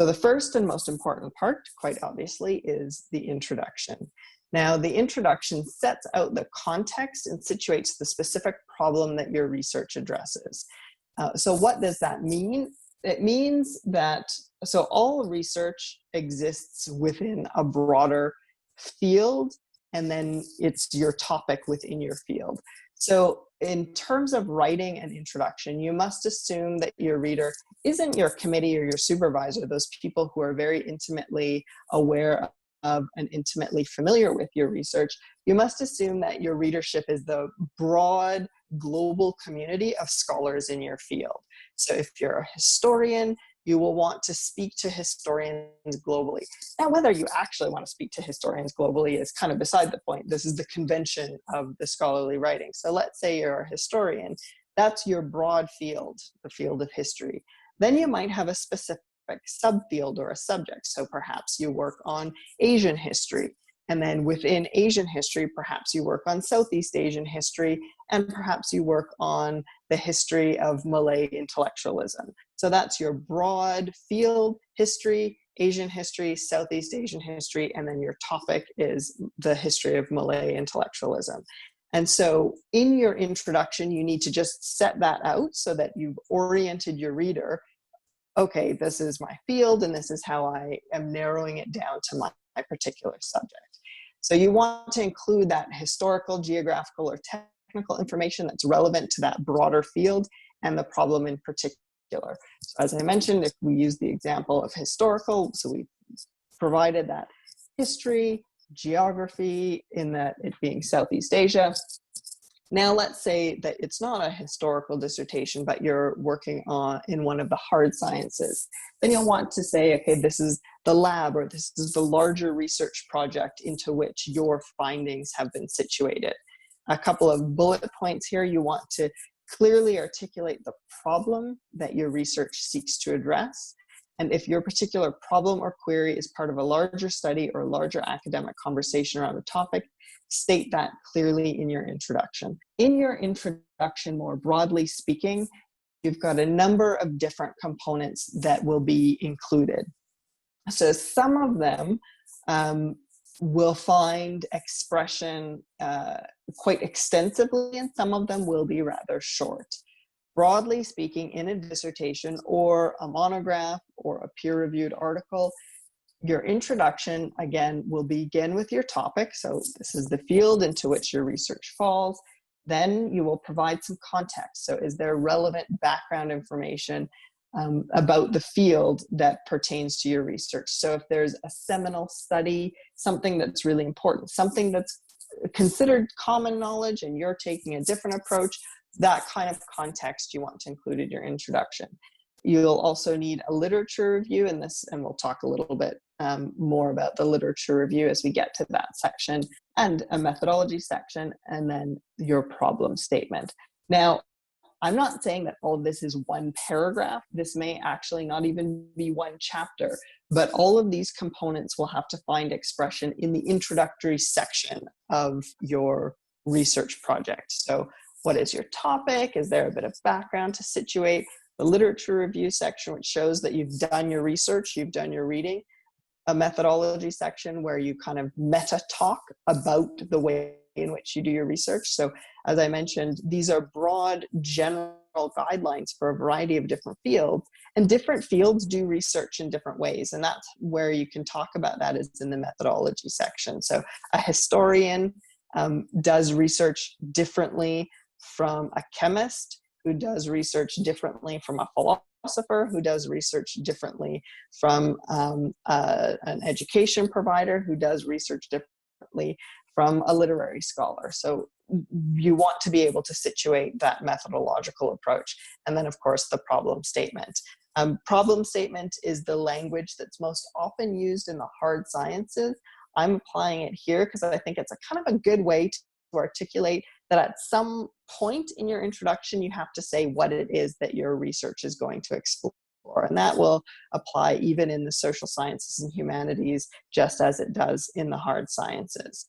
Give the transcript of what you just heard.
So the first and most important part, quite obviously, is the introduction. Now, the introduction sets out the context and situates the specific problem that your research addresses. So what does that mean? It means that, so all research exists within a broader field, and then it's your topic within your field. So in terms of writing an introduction, you must assume that your reader isn't your committee or your supervisor, those people who are very intimately aware of and intimately familiar with your research. You must assume that your readership is the broad global community of scholars in your field. So if you're a historian, you will want to speak to historians globally. Now, whether you actually want to speak to historians globally is kind of beside the point. This is the convention of the scholarly writing. So let's say you're a historian. That's your broad field, the field of history. Then you might have a specific subfield or a subject. So perhaps you work on Asian history. And then within Asian history, perhaps you work on Southeast Asian history, and perhaps you work on the history of Malay intellectualism. So that's your broad field: history, Asian history, Southeast Asian history, and then your topic is the history of Malay intellectualism. And so in your introduction, you need to just set that out so that you've oriented your reader. Okay, this is my field, and this is how I am narrowing it down to my particular subject. So you want to include that historical, geographical, or technical information that's relevant to that broader field and the problem in particular. So as I mentioned, if we use the example of historical, so we provided that history, geography, in that it being Southeast Asia. Now let's say that it's not a historical dissertation, but you're working on in one of the hard sciences. Then you'll want to say, okay, this is the lab, or this is the larger research project into which your findings have been situated. A couple of bullet points here. You want to clearly articulate the problem that your research seeks to address. And if your particular problem or query is part of a larger study or larger academic conversation around a topic, state that clearly in your introduction. In your introduction, more broadly speaking, you've got a number of different components that will be included. So some of them will find expression quite extensively, and some of them will be rather short. Broadly speaking, in a dissertation or a monograph or a peer-reviewed article, your introduction, again, will begin with your topic. So this is the field into which your research falls. Then you will provide some context. So is there relevant background information about the field that pertains to your research? So if there's a seminal study, something that's really important, something that's considered common knowledge and you're taking a different approach, that kind of context you want to include in your introduction. You'll also need a literature review in this, and we'll talk a little bit more about the literature review as we get to that section, and a methodology section, and then your problem statement. Now, I'm not saying that all of this is one paragraph. This may actually not even be one chapter, but all of these components will have to find expression in the introductory section of your research project. So what is your topic? Is there a bit of background to situate? The literature review section, which shows that you've done your research, you've done your reading. A methodology section where you kind of meta talk about the way in which you do your research. So as I mentioned, these are broad general guidelines for a variety of different fields, and different fields do research in different ways. And that's where you can talk about that, is in the methodology section. So a historian does research differently from a chemist, who does research differently from a philosopher, who does research differently from an education provider, who does research differently from a literary scholar. So you want to be able to situate that methodological approach. And then, of course, the problem statement. Problem statement is the language that's most often used in the hard sciences. I'm applying it here because I think it's a kind of a good way to articulate that at some point in your introduction, you have to say what it is that your research is going to explore. And that will apply even in the social sciences and humanities, just as it does in the hard sciences.